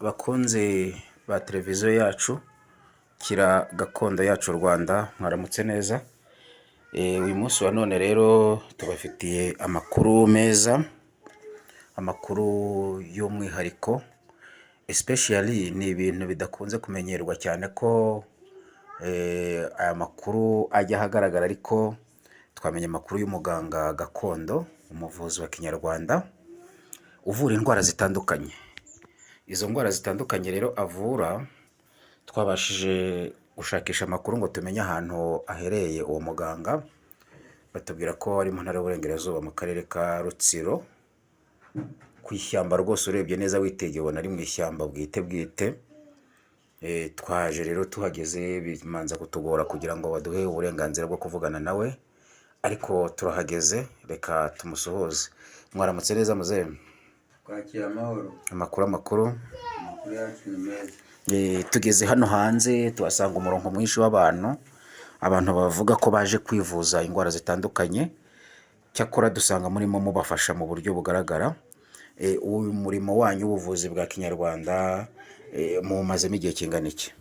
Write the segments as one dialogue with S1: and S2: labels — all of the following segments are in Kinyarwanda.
S1: Bakunzi ba televiziyo yacu Kira Gakondo yacu Rwanda, mwaramutse neza. Uyu munsi wa none rero tubafitiye amakuru meza, amakuru y'umwihariko, especially ni ibintu bidakunze kumenyerwa cyane ko aya makuru ajya ahagaragara, ariko twamenye amakuru y'umuganga gakondo, umuvuzi wa kinyarwanda uvura indwara zitandukanye. Izo ndwara zitandukanye rero avura, twabashije gushakisha amakuru ngo tumenye ahantu ahereye uwo muganga. Batubwira ko ari mu ntara y'Uburengerazuba mu karere ka Rutsiro, ku ishyamba rwose, urebye neza witegeye ubona ari mu ishyamba bwite. Twaje rero tuhageze bimanza kutugora kugira ngo baduhe uburenganzira bwo kuvugana nawe, ariko turahageze, reka tumusuhuze. Mwaramutse neza muzehe?
S2: Kwakira amahoro.
S1: Amakuru
S2: Amakuru yacu ni meza.
S1: tugeze hano hanze tuhasanga umurongo mwinshi w'abantu, abantu bavuga ko baje kwivuza indwara zitandukanye. Cyakora dusanga murimo mubafasha mu buryo bugaragara. Uyu murimo wanyu w'ubuvuzi bwa kinyarwanda mumazemo igihe kingana iki?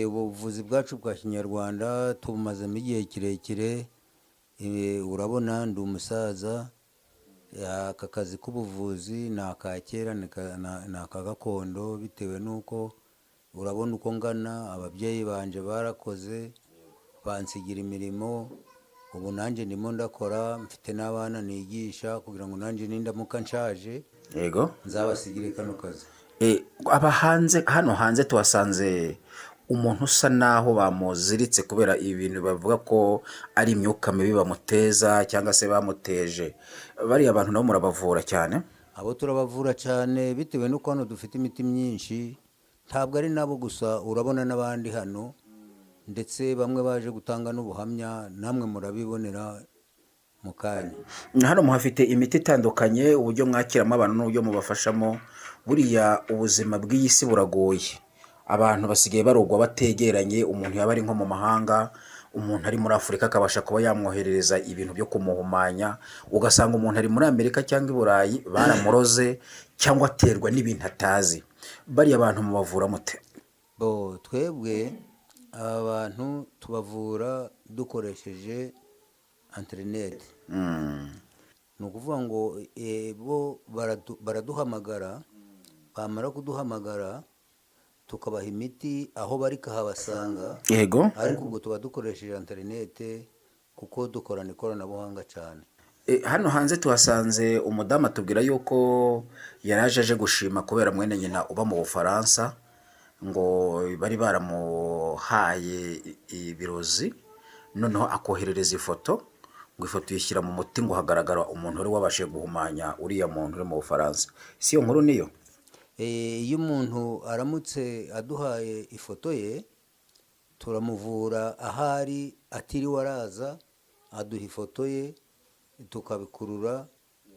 S2: Ubuvuzi bwacu bwa kinyarwanda tubumazemo igihe kirekire. Urabona ndi umusaza, aka kazi k'ubuvuzi ni aka kera, ni aka gakondo, bitewe n'uko urabona uko ngana, ababyeyi banje barakoze bansigira imirimo, ubu nanjye ndimo ndakora, mfite n'abana nigisha kugira ngo nanjye nindamuka nshaje
S1: Yego.
S2: nzabasigire kano kazi.
S1: Hano hanze tuhasanze umuntu usa naho bamuziritse kubera ibintu bavuga ko ari imyuka mibi bamuteza cyangwa se bamuteje. Bariya abantu nabo murabavura cyane?
S2: Abo turabavura cyane bitewe n'uko hano dufite imiti myinshi, ntabwo ari nabo gusa, urabona n'abandi hano, ndetse bamwe baje gutanga n'ubuhamya, namwe murabibonera mu kanya.
S1: Hano muhafite imiti itandukanye, uburyo mwakiramo abantu n'uburyo mubafashamo. Buriya ubuzima bw'iyi si buragoye, abantu basigaye barogwa bategeranye. Umuntu yaba ari nko mu mahanga, umuntu ari muri Afurika akabasha kuba yamwoherereza ibintu byo kumuhumanya, ugasanga umuntu ari muri Amerika cyangwa i Burayi baramuroze, cyangwa aterwa n'ibintu atazi. Bariya abantu mubavura mute?
S2: Twebwe aba bantu tubavura dukoresheje interineti. Ni ukuvuga ngo bo baraduhamagara, bamara kuduhamagara tukabaha imiti aho bari kahabasanga.
S1: Yego.
S2: Ariko ubwo tuba dukoresheje interineti kuko dukorana ikoranabuhanga cyane.
S1: Hano hanze tuhasanze umudamu atubwira yuko yaraje aje gushima kubera mwene nyina uba mu Bufaransa, ngo bari baramuhaye ibirozi, noneho akoherereza ifoto, ngo ifoto yishyira mu muti, ngo hagaragara umuntu wari wabashije guhumanya uriya muntu uri mu Bufaransa. Si iyo nkuru niyo?
S2: Iyo umuntu aramutse aduhaye ifoto ye, turamuvura ahari atiriwe araza, aduha ifoto ye, tukabikurura,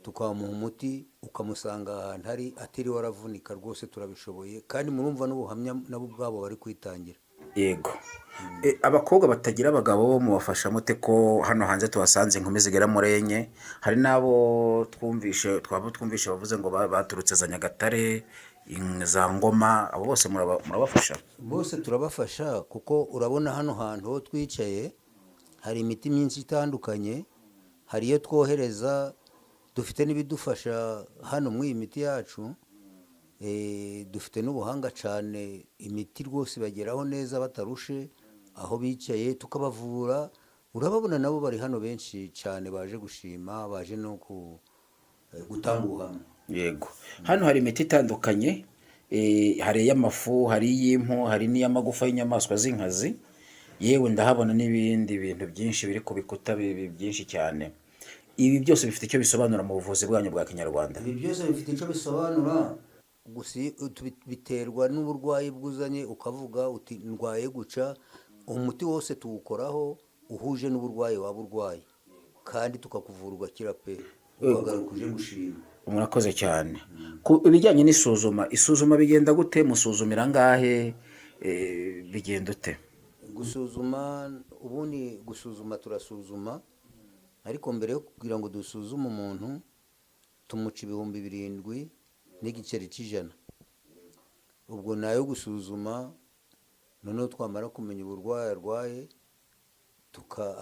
S2: tukamuha umuti, ukamusanga ahantu hari atiriwe aravunika. Rwose turabishoboye, kandi murumva n'ubuhamya nabo ubwabo bari kwitangira.
S1: Yego. Abakobwa batagira abagabo mubafasha mute? Ko hano hanze tuhasanze inkumi zigera muri enye, hari n'abo twumvishe bavuze ngo baturutse za Nyagatare, za Ngoma, abo bose murabafasha?
S2: Bose turabafasha, kuko urabona hano hantu ho twicaye hari imiti myinshi itandukanye, hari iyo twohereza, dufite n'ibidufasha hano muri iyi miti yacu. Dufite n'ubuhanga cyane, imiti rwose bageraho neza batarushe aho bicaye, tukabavura. Urababona nabo bari hano benshi cyane, baje gushima, baje no gutanga ubuhamya.
S1: Yego. Hano hari imiti itandukanye, hari iy'amafu, hari iy'impu, hari n'iy'amagufa y'inyamaswa z'inkazi, yewe ndahabona n'ibindi bintu byinshi biri ku bikuta byinshi cyane. Ibi byose bifite icyo bisobanura mu buvuzi bwanyu bwa kinyarwanda?
S2: Ibi byose bifite icyo bisobanura, gusa biterwa n'uburwayi bwuzanye, ukavuga uti ndwaye guca, umuti wose tuwukoraho uhuje n'uburwayi waba urwaye, kandi tukakuvura ugakira pe, ukagaruka uje gushima.
S1: Murakoze cyane. Ku ibijyanye isuzuma bigenda gute? Musuzumira ngahe? Bigenda ute?
S2: Gusuzuma, ubundi gusuzuma turasuzuma, ariko mbere yo kugira ngo dusuzume umuntu tumuca 7,000 n'igiceri cy'ijana. ubwo nayo gusuzuma, noneho twamara kumenya uburwayi arwaye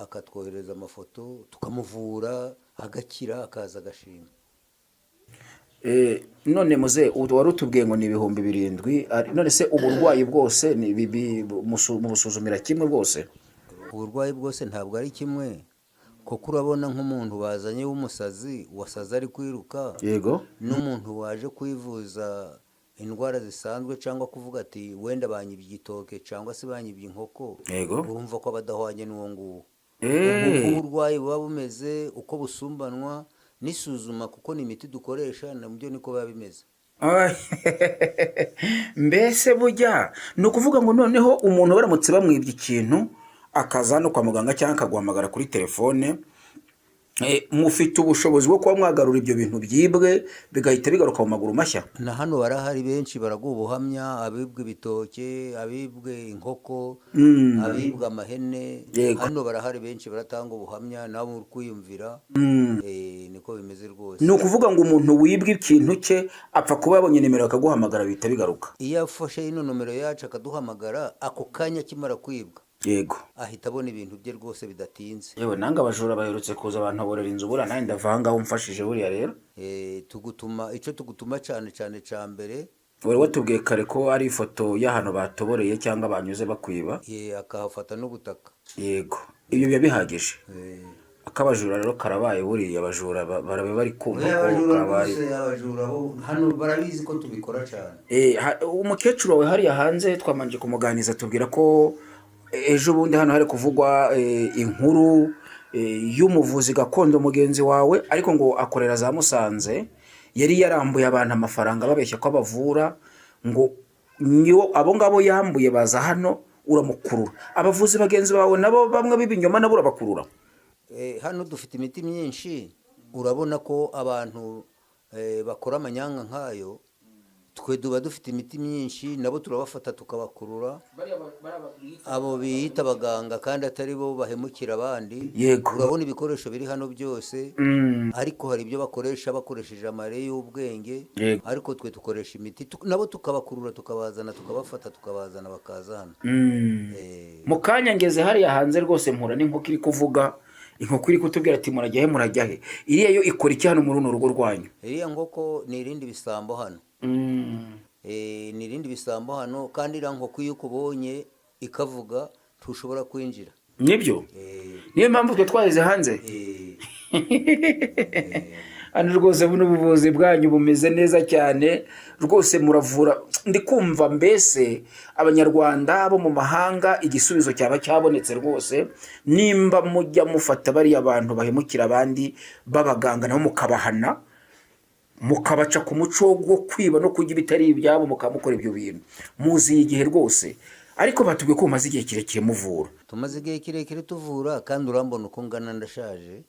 S2: akatwohereza amafoto tukamuvura agakira akaza agashima.
S1: none muze wari utubwiye ngo ni 7,000, none se uburwayi bwose mubusuzumira kimwe bwose?
S2: Uburwayi bwose ntabwo ari kimwe, kuko urabona nk'umuntu bazanye w'umusazi wasaze ari kwiruka,
S1: yego,
S2: n'umuntu waje kwivuza indwara zisanzwe cyangwa kuvuga ati wenda banyibye igitoke cyangwa se banyibye inkoko,
S1: yego,
S2: urumva ko badahwanye n'uwo nguwo.
S1: Eh.
S2: uko uburwayi buba bumeze, uko busumbanwa n'isuzuma, kuko ni imiti dukoresha nabyo niko biba bimeze.
S1: Ay, mbese bujya ni ukuvuga ngo noneho umuntu baramutse bamwibye ikintu akaza hano kwa muganga cyangwa akaguhamagara kuri telefone, mufite ubushobozi bwo kuba mwagarura ibyo bintu byibwe bigahita bigaruka mu maguru mashya?
S2: Na hano barahari benshi baraguha ubuhamya, abibwe ibitoke, abibwe inkoko, abibwe amahene.
S1: Yego.
S2: Hano barahari benshi baratanga ubuhamya, nawe uri kwiyumvira. Niko bimeze rwose.
S1: Ni ukuvuga ngo umuntu wibwe ikintu cye apfa kuba yabonye nimero akaguhamagara bihita bigaruka?
S2: Iyo afashe ino nomero yacu akaduhamagara, ako kanya akimara kwibwa
S1: Yego.
S2: ahita abona ibintu bye rwose bidatinze.
S1: Yewe nanga abajura baherutse kuza abantu borera inzu, buriya nanjye ndavanga umfashije buriya rero.
S2: Icyo tugutuma cyane cyane cya mbere,
S1: Wari watubwiye kare ko ari ifoto y'ahantu batoboreye cyangwa banyuze bakwiba.
S2: akahafata n'ubutaka.
S1: Yego, ibyo biba bihagije. Akabajura rero karabaye, buriya abajura barabe bari kumva ko kabaye.
S2: Abajura hano barabizi ko tubikora cyane.
S1: Umukecuru wawe hariya hanze twamanje kumuganiza tubwira ko ejo bundi hano hari kuvugwa inkuru y'umuvuzi gakondo mugenzi wawe, ariko ngo akorera za Musanze, yari yarambuye abantu amafaranga babeshya ko abavura, ngo niyo abo ngabo yambuye baza hano uramukurura. Abavuzi bagenzi bawe nabo bamwe b'ibinyoma nabo urabakurura?
S2: Hano dufite imiti myinshi, urabona ko abantu bakora amanyanga nk'ayo, twe duba dufite imiti myinshi, nabo turabafata tukabakurura. Abo biyita abaganga kandi atari bo bahemukira abandi.
S1: Yego.
S2: Urabona ibikoresho biri hano byose, ariko hari ibyo bakoresheje amare y'ubwenge.
S1: Yego.
S2: Ariko twe dukoresha imiti, nabo tukabakurura tukabazana, tukabafata tukabazana bakaza hano.
S1: Mu kanya ngeze hariya hanze rwose mpura n'inkoko iri kuvuga, inkoko iri kutubwira ati murajya he murajya he. Iriya yo ikora iki hano muri runo rugo rwanyu?
S2: Iriya nkoko ni irindi bisambo hano. Ni irindi bisambo hano, kandi iriya nkoko iyo ukubonye ikavuga ntushobora kwinjira.
S1: Nibyo? Niyo mpamvu twe twaheze hanze? Hano rwose buno ubuvuzi bwanyu bumeze neza cyane rwose, muravura. Ndi kumva mbese abanyarwanda bo mu mahanga igisubizo cyaba cyabonetse rwose, nimba mujya mufata bariya abantu bahemukira abandi babaganga nabo mukabahana, mukabaca ku muco wo kwiba no kurya ibitari ibyabo, mukamukora ibyo bintu. Muzi igihe rwose, ariko batubwiye ko mumaze igihe kirekire muvura.
S2: Tumaze igihe kirekire tuvura, kandi urambona uko ngana ndashaje.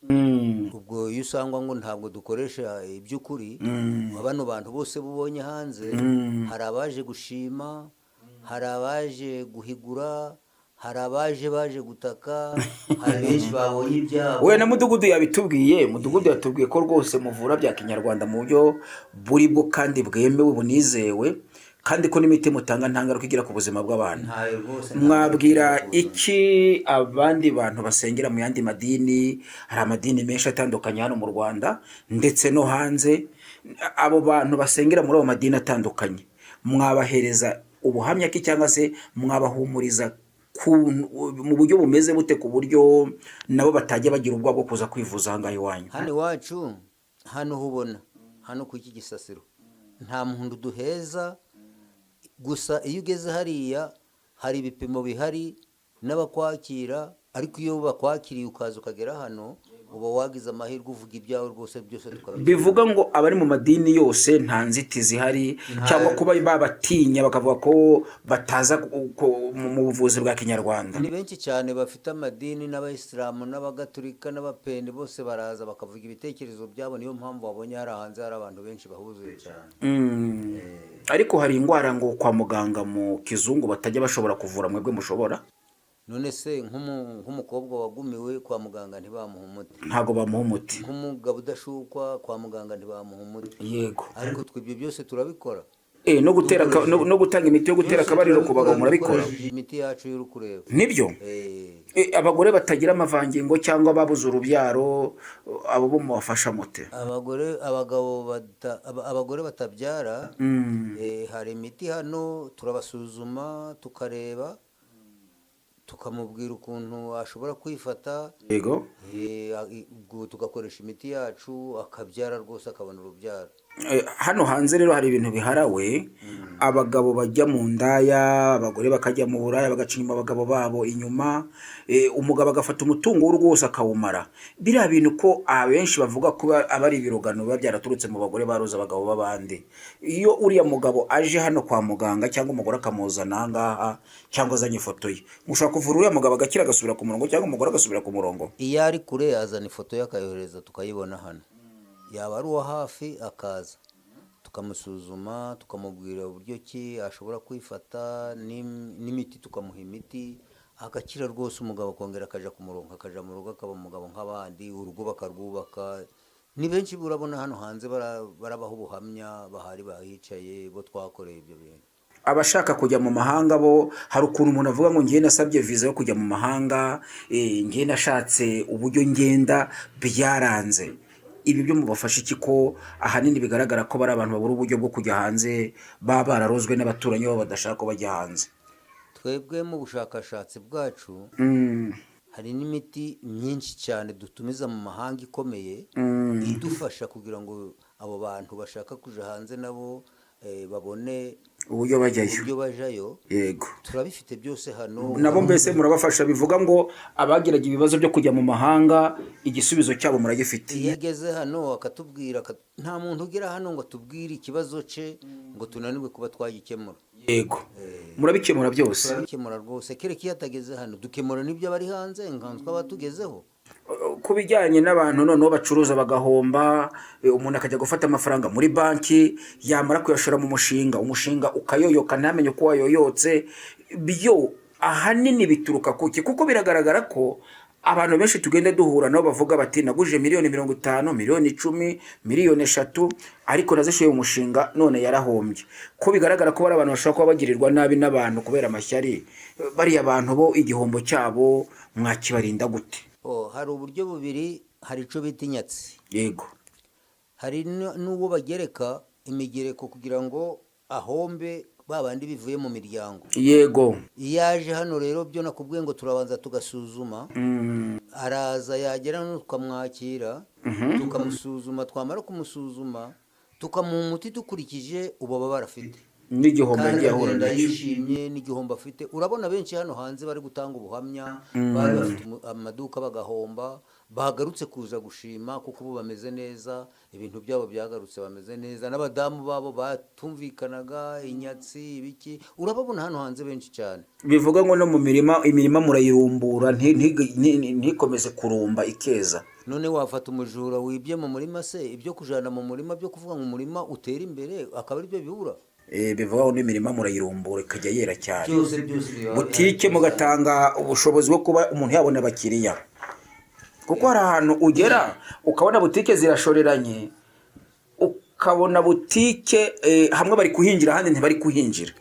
S2: Ubwo iyo usangwa ngo ntabwo dukoresha iby'ukuri, bano bantu bose bubonye hanze, hari abaje gushima, hari abaje guhigura, hari baje gutaka, hari benshi babonye ibyabo.
S1: We na Mudugudu yabitubwiye, Mudugudu yatubwiye ko rwose muvura bya kinyarwanda mu buryo buri bwo kandi bwemewe bunizewe, kandi ko n'imiti mutanga nta ngaruka igira ku buzima bw'abantu. Mwabwira iki abandi bantu basengera mu yandi madini? Hari amadini menshi atandukanye hano mu Rwanda ndetse no hanze. Abo bantu basengera muri abo madini atandukanye, mwabahereza ubuhamya ki cyangwa se mwabahumuriza mu buryo bumeze bute, ku buryo nabo batajya bagira ubwoba bwo kuza kwivuza ahangaha iwanyu?
S2: Hano iwacu, hano hubona, hano ku iki gisasiro nta muntu duheza, gusa iyo ugeze hariya hari ibipimo bihari n'abakwakira, ariko iyo bakwakiriye ukaza ukagera hano uba wagize amahirwe uvuga ibyawe rwose byose tukabikora.
S1: Bivuga ngo abari mu madini yose nta nzitizi hari, cyangwa kuba babatinya bakavuga ko bataza mu buvuzi bwa kinyarwanda?
S2: Ni benshi cyane bafite amadini, n'abayisilamu n'abagatulika n'abapende, bose baraza bakavuga ibitekerezo byabo. Niyo mpamvu wabonye hari hanze hari abantu benshi bahuzuye cyane.
S1: Ariko hari indwara ngo kwa muganga mu kizungu batajya bashobora kuvura, mwebwe mushobora?
S2: None se nk'umukobwa wagumiwe kwa muganga ntibamuha umuti?
S1: Ntago bamuha umuti.
S2: Nk'umugabo udashukwa kwa muganga ntibamuha umuti?
S1: Yego.
S2: Ariko twe ibyo byose turabikora.
S1: no gutera no gutanga imiti yo gutera akabariro ku bagabo murabikora?
S2: dukoresheje imiti yacu y'urukureba.
S1: Nibyo. Abagore batagira amavangingo cyangwa babuze urubyaro, abo bo mubafasha mute?
S2: Abagore batabyara, hari imiti hano turabasuzuma tukareba, tukamubwira ukuntu ashobora kwifata,
S1: Yego.
S2: tugakoresha imiti yacu akabyara rwose akabona urubyaro.
S1: Hano hanze rero hari ibintu biharawe, abagabo bajya mu ndaya, abagore bakajya mu buraya bagaca inyuma abagabo babo inyuma, umugabo agafata umutungo we rwose akawumara. Biriya bintu ko abenshi bavuga ko aba ari ibirogano biba byaraturutse mu bagore baroza abagabo b'abandi. Iyo uriya mugabo aje hano kwa muganga cyangwa umugore akamuzana aha ngaha cyangwa azanye ifoto ye, mushobora kuvura uriya mugabo agakira agasubira ku murongo cyangwa umugore agasubira ku murongo?
S2: Iyo ari kure azana ifoto ye akayohereza tukayibona hano, yaba ari uwa hafi akaza tukamusuzuma tukamubwira uburyo ki ashobora kwifata n'imiti, tukamuha imiti agakira rwose, umugabo akongera akaja ku murongo, akaja mu rugo akaba umugabo nk'abandi, urugo bakarwubaka. Ni benshi urabona hano hanze barabaho ubuhamya, bahari bahicaye bo twakoreye ibyo bintu.
S1: Abashaka kujya mu mahanga bo, hari ukuntu umuntu avuga ngo ngiye nasabye viza yo kujya mu mahanga, ngiye nashatse uburyo ngenda byaranze. Ibi byo mubafasha iki ko ahanini bigaragara ko bari abantu babura uburyo bwo kujya hanze, baba bararozwe n'abaturanyi babo badashaka ko bajya hanze?
S2: Twebwe mu bushakashatsi bwacu hari n'imiti myinshi cyane dutumiza mu mahanga ikomeye, idufasha kugira ngo abo bantu bashaka kuja hanze nabo babone
S1: uburyo
S2: bajyayo.
S1: Yego.
S2: Turabifite byose hano.
S1: Nabo mbese murabafasha, bivuga ngo abagiraga ibibazo byo kujya mu mahanga igisubizo cyabo muragifite?
S2: Iyo ageze hano akatubwira, nta muntu ugira hano ngo tubwire ikibazo cye ngo tunanirwe kuba twagikemura.
S1: Yego. Murabikemura byose?
S2: Turabikemura rwose, kereka iyo atageze hano dukemura n'ibyo bari hanze nka twaba tugezeho.
S1: Ku bijyanye n'abantu noneho bacuruza bagahomba, umuntu akajya gufata amafaranga muri banki, yamara kuyashora mu umushinga ukayoyoka ntamenye uko wayoyotse, byo ahanini bituruka kuki? Kuko biragaragara ko abantu benshi tugenda duhura nabo bavuga bati naguje miliyoni 50, miliyoni 10, miliyoni 3, ariko nazishoye umushinga none yarahombye. Ko bigaragara ko bari abantu bashobora kuba bagirirwa nabi n'abantu kubera amashyari, bariya abantu bo igihombo cyabo mwakibarinda gute?
S2: Hari uburyo bubiri, hari ico bita inyatsi.
S1: Yego.
S2: Hari n'uwo bagereka imigereko kugira ngo ahombe babandi bivuye mu miryango.
S1: Yego.
S2: Yaje hano rero byo nakubwiye ngo turabanza tugasuzuma, araza yagera tukamwakira, tukamusuzuma, twamara kumusuzuma tukamuha umuti dukurikije ububabare afite
S1: n'igihombo yahura
S2: yishimye n'igihombo afite. Urabona benshi hano hanze bari gutanga ubuhamya, bari bafite amaduka bagahomba, bagarutse kuza gushima kuko ubu bameze neza, ibintu byabo byagarutse bameze neza, n'abadamu babo batumvikanaga inyatsi ibiki, urababona hano hanze benshi cyane.
S1: Bivuga ngo no mu imirima murayirumbura ntikomeze kurumba ikeza.
S2: None wafata umujura wibye mu murima se, ibyo kujana mu murima byo kuvuga ngo umurima utera imbere akaba ari byo bibura?
S1: Bivuga ngo n'imirima murayirumbura ikajya yera cyane.
S2: Byose
S1: butike mugatanga ubushobozi bwo kuba umuntu yabona abakiriya, kuko hari ahantu ugera ukabona butike zirashoreranye, ukabona butike hamwe bari kuhinjira ahandi ntibari kuhinjira.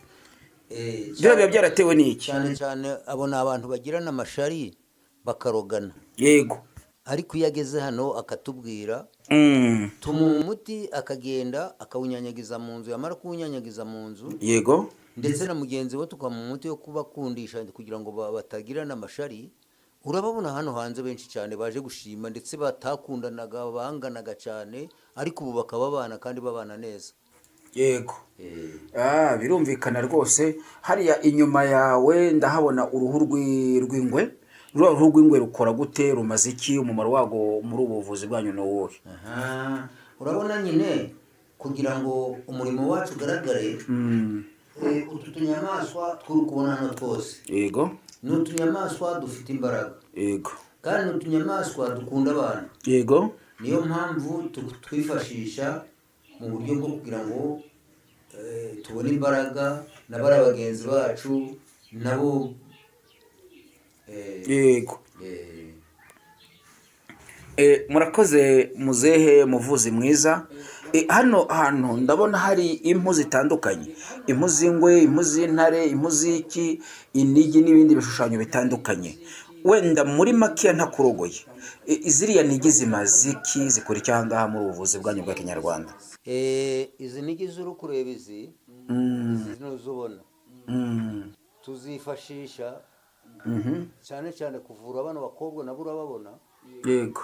S1: Byo biba byaratewe n'iki?
S2: Cyane cyane abona abantu bagirana amashari bakarogana.
S1: Yego.
S2: Ariko iyo ageze hano akatubwira, tumuha umuti akagenda akawunyanyagiza mu nzu, yamara kuwunyanyagiza mu nzu.
S1: Yego.
S2: Ndetse na mugenzi we tukamuha umuti wo kubakundisha kugira ngo batagirana amashari. Urababona hano hanze benshi cyane baje gushima, ndetse batakundanaga banganaga cyane, ariko ubu bakaba babana kandi babana neza.
S1: Yego. Birumvikana rwose. Hariya inyuma yawe ndahabona uruhu rw'ingwe. Uruhu rw'ingwe rukora gute, rumaze iki, umumaro wago muri ubu buvuzi bwanyu ni uwuhe?
S2: Urabona nyine kugira ngo umurimo wacu ugaragare, utu tunyamaswa twuri kubona hano twose.
S1: Yego.
S2: Ni utunyamaswa dufite imbaraga.
S1: Yego.
S2: Kandi ni utunyamaswa dukunda abantu.
S1: Yego.
S2: Niyo mpamvu twifashisha mu buryo bwo kugira ngo tubone imbaraga n'abari bagenzi bacu nabo.
S1: Yego. Murakoze muzehe muvuzi mwiza. hano hantu ndabona hari impu zitandukanye, impu z'ingwe, impu z'intare, impu z'iki, inigi n'ibindi bishushanyo bitandukanye. Wenda muri makeya ntakurogoye, ziriya nigi zimaze iki, zikora iki aha ngaha muri ubu buvuzi bwanyu bwa kinyarwanda?
S2: izi nigi z'uri kureba izi zino zubona tuzifashisha cyane cyane kuvura abana bakobwa nabo urababona.
S1: Yego.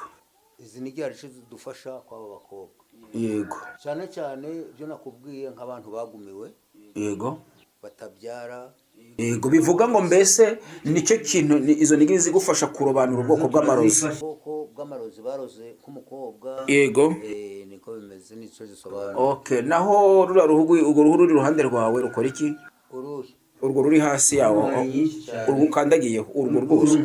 S2: Izi nigi hari icyo zidufasha kw'aba bakobwa.
S1: Yego.
S2: cyane cyane ibyo nakubwiye nk'abantu bagumiwe.
S1: Yego.
S2: Batabyara.
S1: Yego, bivuga ngo mbese nicyo kintu izo nigi zigufasha kurobanura ubwoko bw'amarozi.
S2: Ubwoko bw'amarozi baroze k'umukobwa.
S1: Yego.
S2: Niko bimeze, nicyo gisobanura.
S1: Okay, naho urwo ruhu ruri iruhande rwawe rukora iki?
S2: Uruhe?
S1: Urwo ruri hasi yawo, urwo ukandagiyeho, urwo rwose.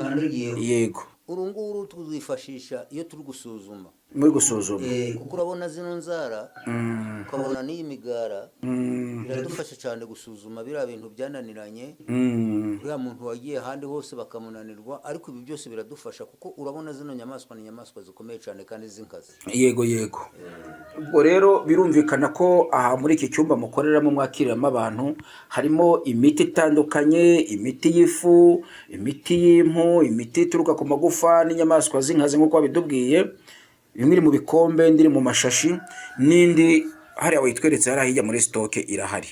S1: Yego.
S2: Uru nguru tuzifashisha iyo turi gusuzuma.
S1: Muri gusuzuma.
S2: Kuko urabona zino nzara, ukabona n'iyi migara, biradufasha cyane gusuzuma biriya bintu byananiranye. Uriya muntu wagiye ahandi hose bakamunanirwa, ariko ibi byose biradufasha kuko urabona zino nyamaswa ni inyamaswa zikomeye cyane kandi z'inkazi.
S1: Yego yego. Ubwo rero birumvikana ko aha muri iki cyumba mukoreramo mwakiriramo abantu harimo imiti itandukanye, imiti y'ifu, imiti y'impu, imiti ituruka ku magufa n'inyamaswa z'inkazi nk'uko babidubwiye. Imwe iri mu bikombe, indi iri mu mashashi, n'indi hariya wayitweretse hariya hirya muri sitoke irahari.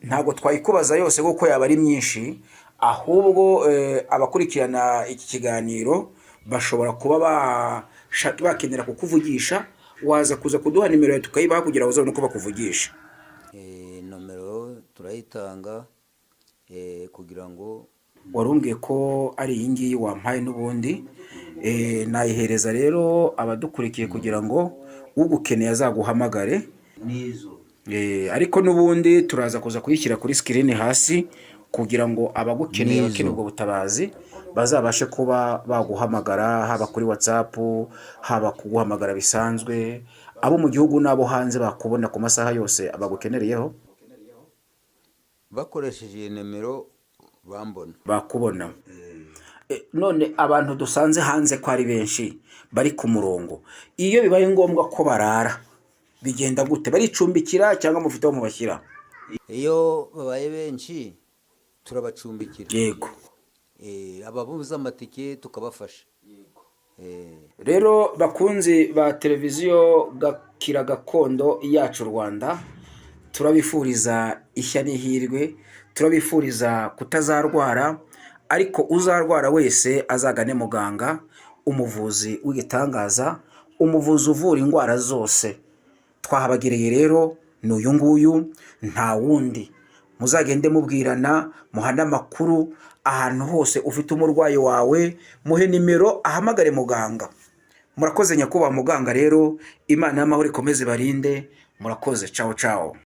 S1: Ntabwo twayikubaza yose kuko yaba ari myinshi, ahubwo abakurikirana iki kiganiro bashobora kuba bakenera kukuvugisha, waza kuza kuduha nimero yawe tukayibaha kugira ngo uzabone uko bakuvugisha.
S2: Nomero turayitanga kugira ngo
S1: warumbwiye ko ari iyi ngiyi wampaye n'ubundi, nayihereza rero abadukurikiye kugira ngo ugukeneye azaguhamagare.
S2: nizo.
S1: Ariko n'ubundi turaza kuza kuyishyira kuri sikirini hasi kugira ngo abagukeneye bakeneye ubwo butabazi bazabashe kuba baguhamagara, haba kuri WhatsApp, haba kuguhamagara bisanzwe, abo mu gihugu n'abo hanze bakubona ku masaha yose abagukenereyeho
S2: bakoresheje iyi nimero
S1: bakubona. None abantu dusanze hanze ko ari benshi bari ku murongo, iyo bibaye ngombwa ko barara bigenda gute? Baricumbikira cyangwa mufite aho mubashyira?
S2: Iyo babaye benshi turabacumbikira.
S1: Yego.
S2: Ababuze amatike tukabafasha.
S1: Rero bakunzi ba televiziyo Gakira Gakondo yacu Rwanda, turabifuriza ishya n'ihirwe, turabifuriza kutazarwara, ariko uzarwara wese azagane muganga, umuvuzi w'igitangaza, umuvuzi uvura indwara zose. Twahabagiriye rero ni uyu nguyu, nta wundi. Muzagende mubwirana, muhane amakuru, ahantu hose ufite umurwayi wawe muhe nimero ahamagare muganga. Murakoze nyakubahwa muganga rero, Imana y'amahoro ikomeze barinde. Murakoze, ciao ciao.